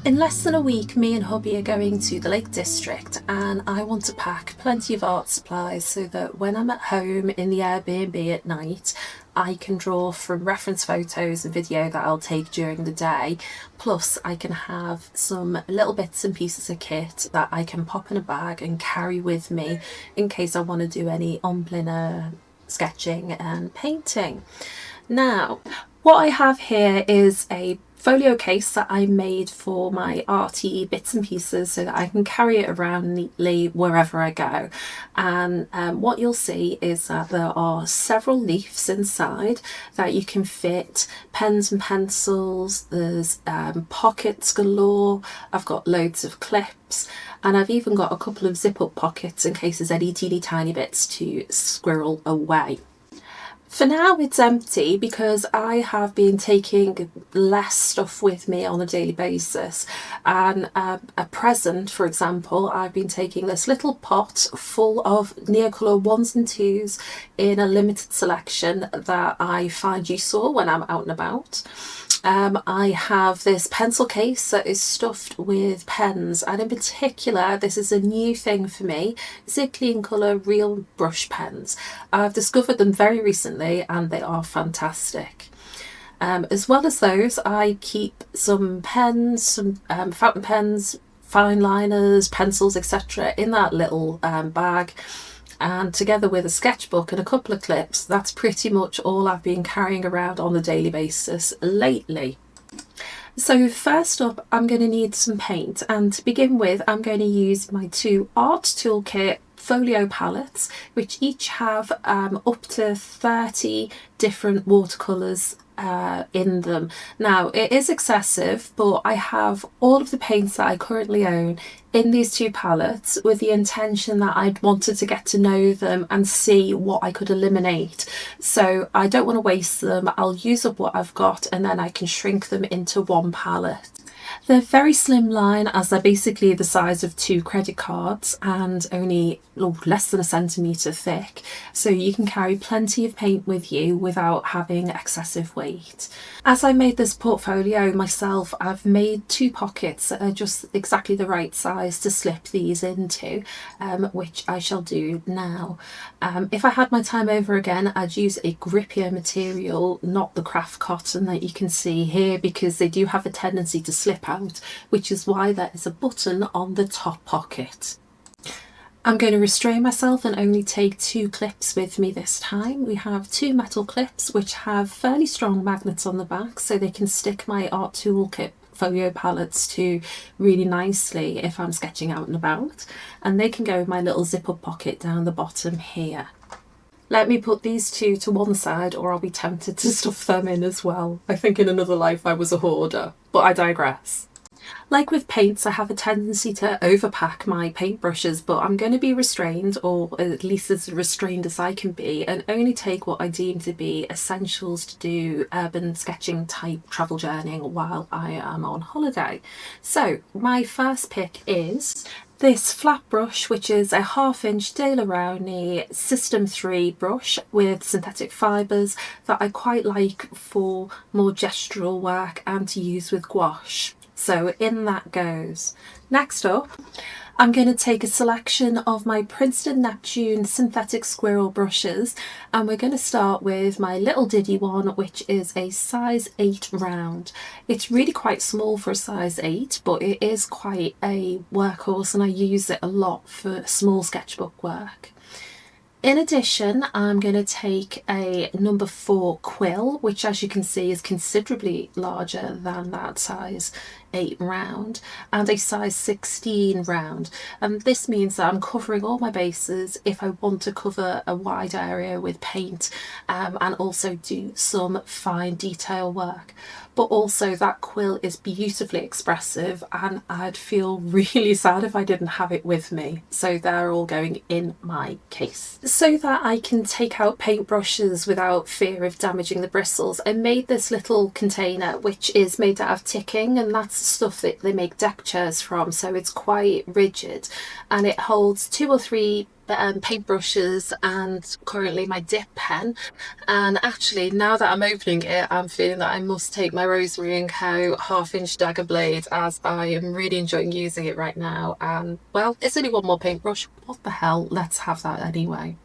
In less than a week, me and hubby are going to the Lake District, and I want to pack plenty of art supplies so that when I'm at home in the Airbnb at night, I can draw from reference photos and video that I'll take during the day. Plus, I can have some little bits and pieces of kit that I can pop in a bag and carry with me in case I want to do any on-bliner sketching and painting. Now, what I have here is a folio case that I made for my arty bits and pieces so that I can carry it around neatly wherever I go. And what you'll see is that there are several leaves inside that you can fit pens and pencils. There's pockets galore. I've got loads of clips, and I've even got a couple of zip up pockets in case there's any teeny tiny bits to squirrel away. For now it's empty because I have been taking less stuff with me on a daily basis, and a present, for example, I've been taking this little pot full of Neocolor 1s and 2s in a limited selection that I find useful when I'm out and about. I have this pencil case that is stuffed with pens, and in particular this is a new thing for me, Clean Colour real brush pens. I've discovered them very recently and they are fantastic. As well as those, I keep some pens, some fountain pens, fine liners, pencils, etc. in that little bag. And together with a sketchbook and a couple of clips, that's pretty much all I've been carrying around on a daily basis lately. So first up, I'm going to need some paint, and to begin with I'm going to use my two Art Toolkit folio palettes, which each have up to 30 different watercolours in them. Now it is excessive, but I have all of the paints that I currently own in these two palettes with the intention that I'd wanted to get to know them and see what I could eliminate. So I don't want to waste them. I'll use up what I've got and then I can shrink them into one palette. They're very slimline, as they're basically the size of 2 credit cards and only less than a centimetre thick, so you can carry plenty of paint with you without having excessive weight. As I made this portfolio myself, I've made 2 pockets that are just exactly the right size to slip these into, which I shall do now. If I had my time over again, I'd use a grippier material, not the craft cotton that you can see here, because they do have a tendency to slip out, which is why there is a button on the top pocket. I'm going to restrain myself and only take 2 clips with me this time. We have 2 metal clips which have fairly strong magnets on the back, so they can stick my Art Toolkit folio palettes to really nicely if I'm sketching out and about, and they can go in my little zip up pocket down the bottom here. Let me put these 2 to one side or I'll be tempted to stuff them in as well. I think in another life I was a hoarder, but I digress. Like with paints, I have a tendency to overpack my paintbrushes, but I'm going to be restrained, or at least as restrained as I can be, and only take what I deem to be essentials to do urban sketching type travel journeying while I am on holiday. So my first pick is this flat brush, which is a 1/2 inch Daler Rowney System 3 brush with synthetic fibres that I quite like for more gestural work and to use with gouache. So in that goes. Next up, I'm going to take a selection of my Princeton Neptune synthetic squirrel brushes, and we're going to start with my little diddy one, which is a size 8 round. It's really quite small for a size 8, but it is quite a workhorse and I use it a lot for small sketchbook work. In addition, I'm going to take a number 4 quill, which as you can see is considerably larger than that size 8 round, and a size 16 round. And this means that I'm covering all my bases if I want to cover a wide area with paint, and also do some fine detail work. But also that quill is beautifully expressive and I'd feel really sad if I didn't have it with me. So they're all going in my case. So that I can take out paintbrushes without fear of damaging the bristles, I made this little container which is made out of ticking, and that's stuff that they make deck chairs from, so it's quite rigid, and it holds 2 or 3 paintbrushes and currently my dip pen. And actually, now that I'm opening it, I'm feeling that I must take my Rosemary and Co. 1/2 inch dagger blade, as I am really enjoying using it right now. And well, it's only one more paintbrush. What the hell? Let's have that anyway.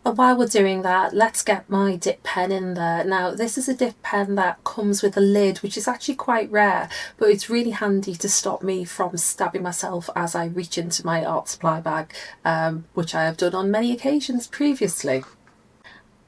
But while we're doing that, let's get my dip pen in there. Now, this is a dip pen that comes with a lid, which is actually quite rare, but it's really handy to stop me from stabbing myself as I reach into my art supply bag, which I have done on many occasions previously.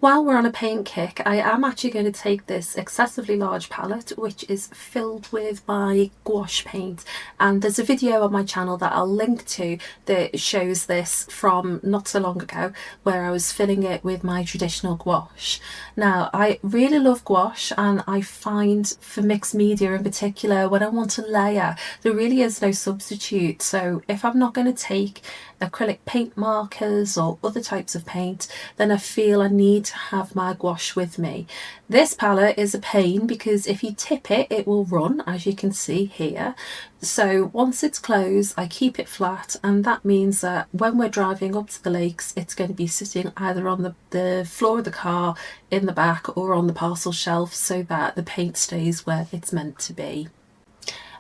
While we're on a paint kick, I am actually going to take this excessively large palette, which is filled with my gouache paint. And there's a video on my channel that I'll link to that shows this from not so long ago, where I was filling it with my traditional gouache. Now, I really love gouache, and I find for mixed media in particular, when I want to layer, there really is no substitute. So if I'm not going to take acrylic paint markers or other types of paint, then I feel I need to have my gouache with me. This palette is a pain because if you tip it, it will run, as you can see here. So once it's closed, I keep it flat, and that means that when we're driving up to the lakes, it's going to be sitting either on the floor of the car, in the back, or on the parcel shelf, so that the paint stays where it's meant to be.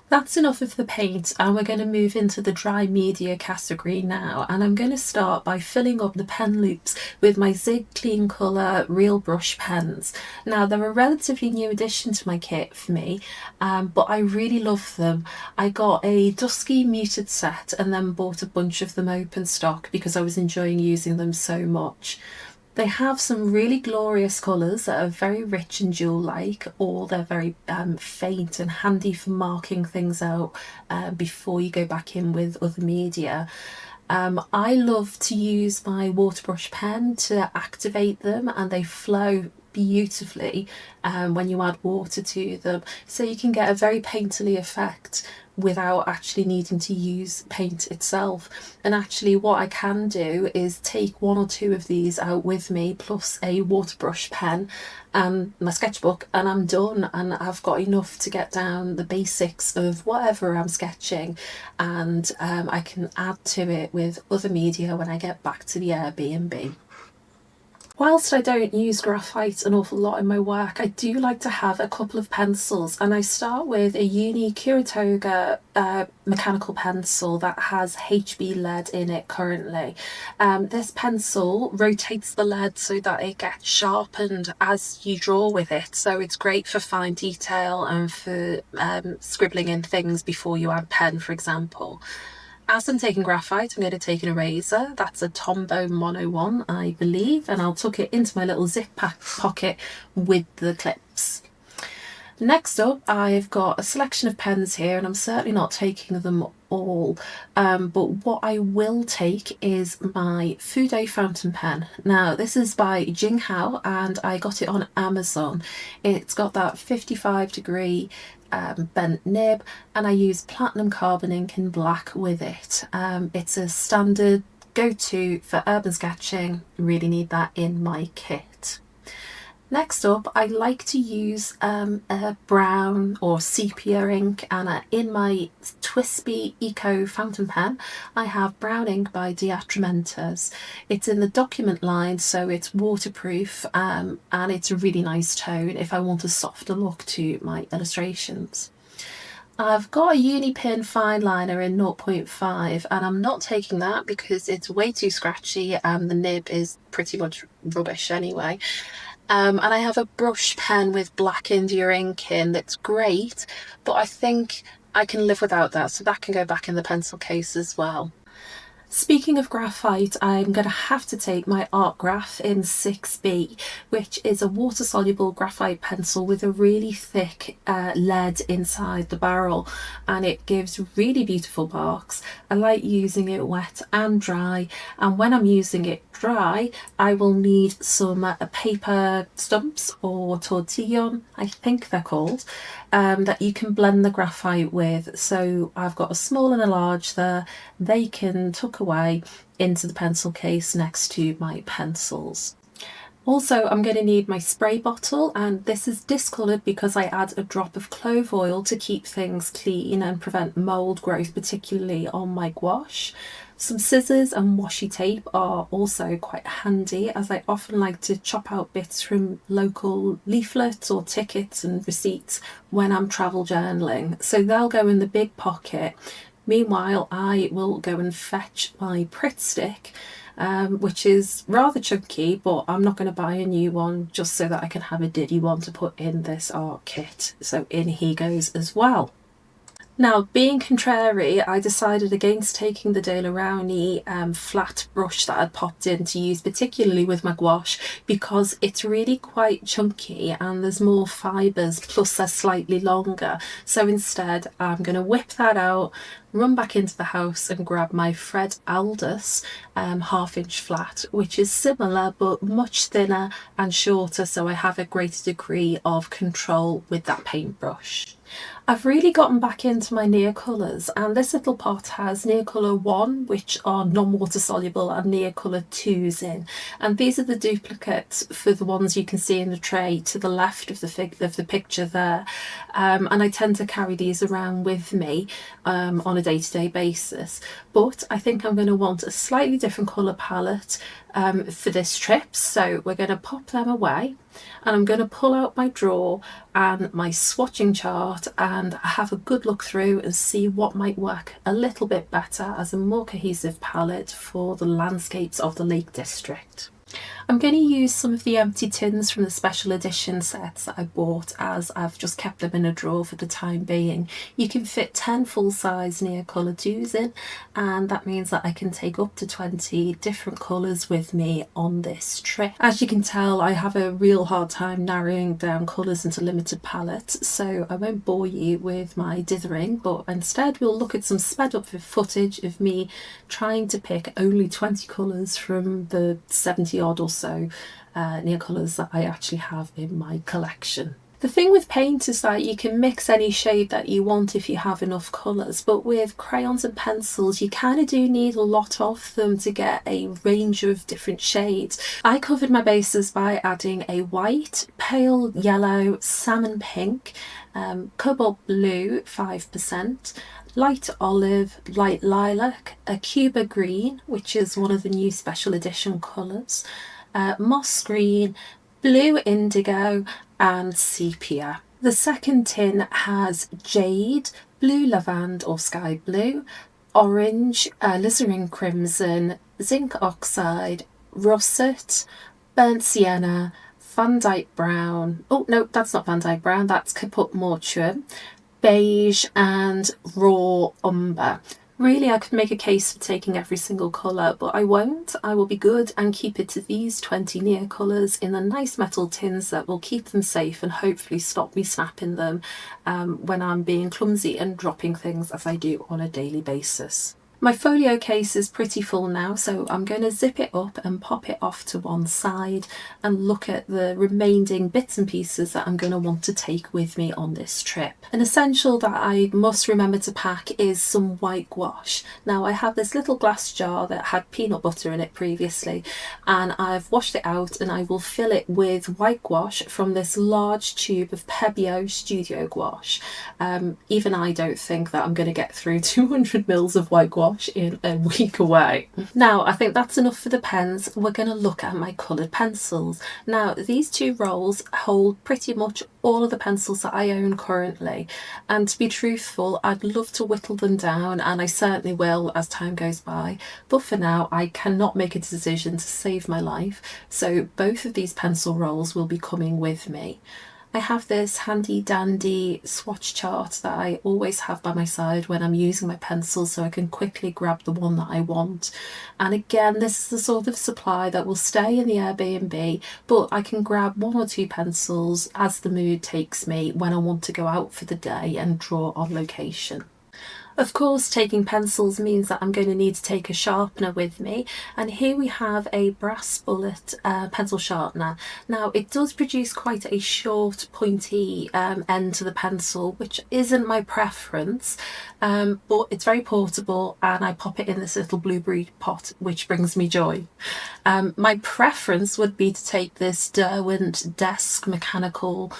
That's enough of the paint, and we're going to move into the dry media category now, and I'm going to start by filling up the pen loops with my Zig Clean Colour Real Brush pens. Now, they're a relatively new addition to my kit for me, but I really love them. I got a dusky muted set and then bought a bunch of them open stock because I was enjoying using them so much. They have some really glorious colours that are very rich and jewel-like, or they're very faint and handy for marking things out before you go back in with other media. I love to use my waterbrush pen to activate them, and they flow beautifully when you add water to them, so you can get a very painterly effect without actually needing to use paint itself. And actually what I can do is take one or two of these out with me, plus a waterbrush pen and my sketchbook, and I'm done, and I've got enough to get down the basics of whatever I'm sketching, and I can add to it with other media when I get back to the Airbnb. Whilst I don't use graphite an awful lot in my work, I do like to have a couple of pencils, and I start with a Uni Kuratoga mechanical pencil that has HB lead in it currently. This pencil rotates the lead so that it gets sharpened as you draw with it, so it's great for fine detail and for scribbling in things before you add pen, for example. As I'm taking graphite, I'm going to take an eraser. That's a Tombow Mono 1, I believe, and I'll tuck it into my little zip pocket with the clips. Next up, I've got a selection of pens here, and I'm certainly not taking them all, but what I will take is my Fude fountain pen. Now, this is by Jinghao, and I got it on Amazon. It's got that 55-degree bent nib, and I use platinum carbon ink in black with it. It's a standard go-to for urban sketching. Really need that in my kit. Next up, I like to use a brown or sepia ink, and in my Twispy Eco fountain pen I have brown ink by Diatramentus. It's in the document line, so it's waterproof, and it's a really nice tone if I want a softer look to my illustrations. I've got a Unipin fine liner in 0.5, and I'm not taking that because it's way too scratchy and the nib is pretty much rubbish anyway. And I have a brush pen with black India ink in that's great, but I think I can live without that, so that can go back in the pencil case as well. Speaking of graphite, I'm going to have to take my Art Graph in 6B, which is a water-soluble graphite pencil with a really thick lead inside the barrel, and it gives really beautiful marks. I like using it wet and dry, and when I'm using it dry, I will need some paper stumps, or tortillon, I think they're called, that you can blend the graphite with. So I've got a small and a large there. They can tuck away into the pencil case next to my pencils. Also, I'm going to need my spray bottle, and this is discoloured because I add a drop of clove oil to keep things clean and prevent mould growth, particularly on my gouache. Some scissors and washi tape are also quite handy, as I often like to chop out bits from local leaflets or tickets and receipts when I'm travel journaling. So they'll go in the big pocket. Meanwhile, I will go and fetch my Pritt stick, which is rather chunky, but I'm not going to buy a new one just so that I can have a diddy one to put in this art kit. So in he goes as well. Now, being contrary, I decided against taking the Daler Rowney flat brush that I'd popped in to use, particularly with my gouache, because it's really quite chunky and there's more fibres, plus they're slightly longer. So instead, I'm going to whip that out, run back into the house and grab my Fred Aldous 1/2 inch flat, which is similar but much thinner and shorter, so I have a greater degree of control with that paintbrush. I've really gotten back into my Neocolours, and this little pot has Neocolour 1, which are non-water soluble, and Neocolour 2s in, and these are the duplicates for the ones you can see in the tray to the left of the picture there, and I tend to carry these around with me on a day-to-day basis, but I think I'm going to want a slightly different colour palette for this trip, so we're going to pop them away, and I'm going to pull out my drawer and my swatching chart and have a good look through and see what might work a little bit better as a more cohesive palette for the landscapes of the Lake District. I'm going to use some of the empty tins from the special edition sets that I bought, as I've just kept them in a drawer for the time being. You can fit 10 full-size Neocolour 2s in, and that means that I can take up to 20 different colours with me on this trip. As you can tell, I have a real hard time narrowing down colours into limited palettes, so I won't bore you with my dithering, but instead we'll look at some sped up footage of me trying to pick only 20 colours from the 70 odd or so Neocolours that I actually have in my collection. The thing with paint is that you can mix any shade that you want if you have enough colours, but with crayons and pencils you kind of do need a lot of them to get a range of different shades. I covered my bases by adding a white, pale yellow, salmon pink, cobalt blue 5%, light olive, light lilac, a Cuba green, which is one of the new special edition colours, moss green, blue indigo and sepia. The second tin has jade, blue lavand or sky blue, orange, alizarin crimson, zinc oxide, russet, burnt sienna, Van Dyke brown, oh no, that's not Van Dyke brown, that's Caput Mortuum, beige and raw umber. Really, I could make a case for taking every single colour, but I won't. I will be good and keep it to these 20 Neocolours in the nice metal tins that will keep them safe and hopefully stop me snapping them when I'm being clumsy and dropping things as I do on a daily basis. My folio case is pretty full now, so I'm going to zip it up and pop it off to one side and look at the remaining bits and pieces that I'm going to want to take with me on this trip. An essential that I must remember to pack is some white gouache. Now, I have this little glass jar that had peanut butter in it previously, and I've washed it out and I will fill it with white gouache from this large tube of Pebeo Studio Gouache. Even I don't think that I'm going to get through 200 mils of white gouache in a week away. Now, I think that's enough for the pens. We're going to look at my coloured pencils. Now, these two rolls hold pretty much all of the pencils that I own currently, and to be truthful, I'd love to whittle them down, and I certainly will as time goes by, but for now I cannot make a decision to save my life, so both of these pencil rolls will be coming with me. I have this handy dandy swatch chart that I always have by my side when I'm using my pencils, so I can quickly grab the one that I want. And again, this is the sort of supply that will stay in the Airbnb, but I can grab 1 or 2 pencils as the mood takes me when I want to go out for the day and draw on location. Of course, taking pencils means that I'm going to need to take a sharpener with me, and here we have a brass bullet pencil sharpener. Now, it does produce quite a short pointy end to the pencil, which isn't my preference, but it's very portable and I pop it in this little blueberry pot, which brings me joy. My preference would be to take this Derwent Desk mechanical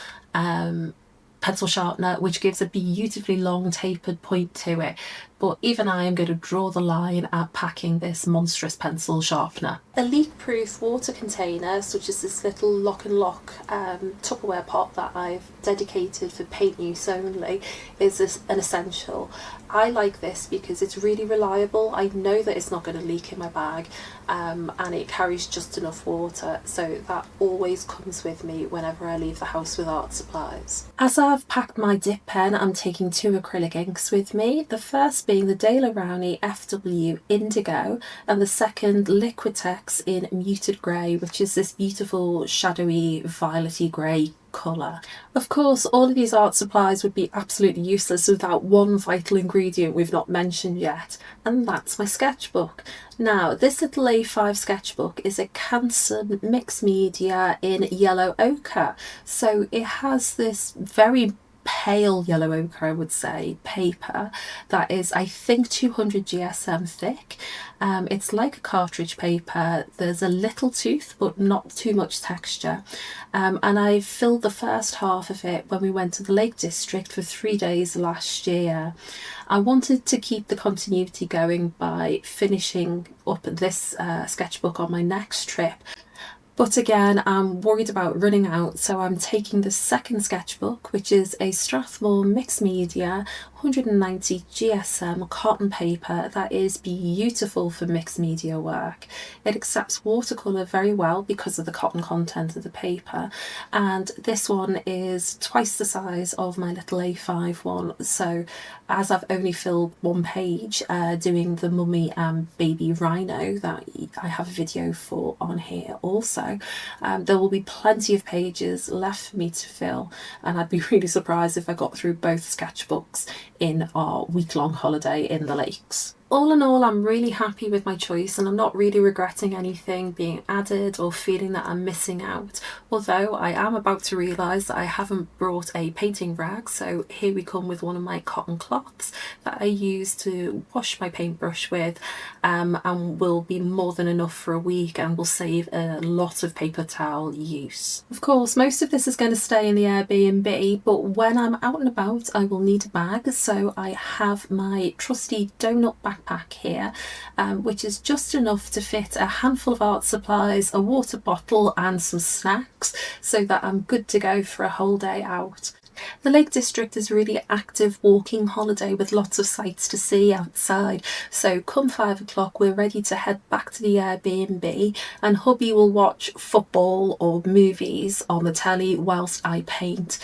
pencil sharpener, which gives a beautifully long tapered point to it. But even I am going to draw the line at packing this monstrous pencil sharpener. A leak-proof water container, such as this little lock and lock Tupperware pot that I've dedicated for paint use only, is an essential. I like this because it's really reliable. I know that it's not going to leak in my bag, and it carries just enough water, so that always comes with me whenever I leave the house with art supplies. As I've packed my dip pen, I'm taking 2 acrylic inks with me, the first being the Daler Rowney FW Indigo and the second Liquitex in Muted Grey, which is this beautiful shadowy violety grey colour. Of course, all of these art supplies would be absolutely useless without one vital ingredient we've not mentioned yet, and that's my sketchbook. Now, this little A5 sketchbook is a Canson mixed media in yellow ochre, so it has this very pale yellow ochre, I would say, paper that is, I think, 200 GSM thick. It's like a cartridge paper. There's a little tooth but not too much texture, and I filled the first half of it when we went to the Lake District for 3 days last year. I wanted to keep the continuity going by finishing up this sketchbook on my next trip. But again, I'm worried about running out, so I'm taking the second sketchbook, which is a Strathmore mixed media 190 GSM cotton paper that is beautiful for mixed media work. It accepts watercolour very well because of the cotton content of the paper, and this one is twice the size of my little A5 one, so as I've only filled 1 page doing the mummy and baby rhino that I have a video for on here also, there will be plenty of pages left for me to fill, and I'd be really surprised if I got through both sketchbooks in our week-long holiday in the lakes. All in all, I'm really happy with my choice, and I'm not really regretting anything being added or feeling that I'm missing out, although I am about to realise that I haven't brought a painting rag, so here we come with one of my cotton cloths that I use to wash my paintbrush with, and will be more than enough for a week and will save a lot of paper towel use. Of course, most of this is going to stay in the Airbnb, but when I'm out and about I will need a bag, so I have my trusty donut backpack here, which is just enough to fit a handful of art supplies, a water bottle and some snacks, so that I'm good to go for a whole day out. The Lake District is a really active walking holiday with lots of sights to see outside, so come 5 o'clock we're ready to head back to the Airbnb, and hubby will watch football or movies on the telly whilst I paint,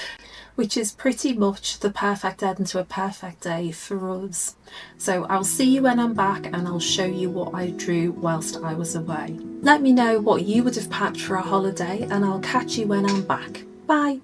which is pretty much the perfect end to a perfect day for us. So I'll see you when I'm back and I'll show you what I drew whilst I was away. Let me know what you would have packed for a holiday and I'll catch you when I'm back. Bye!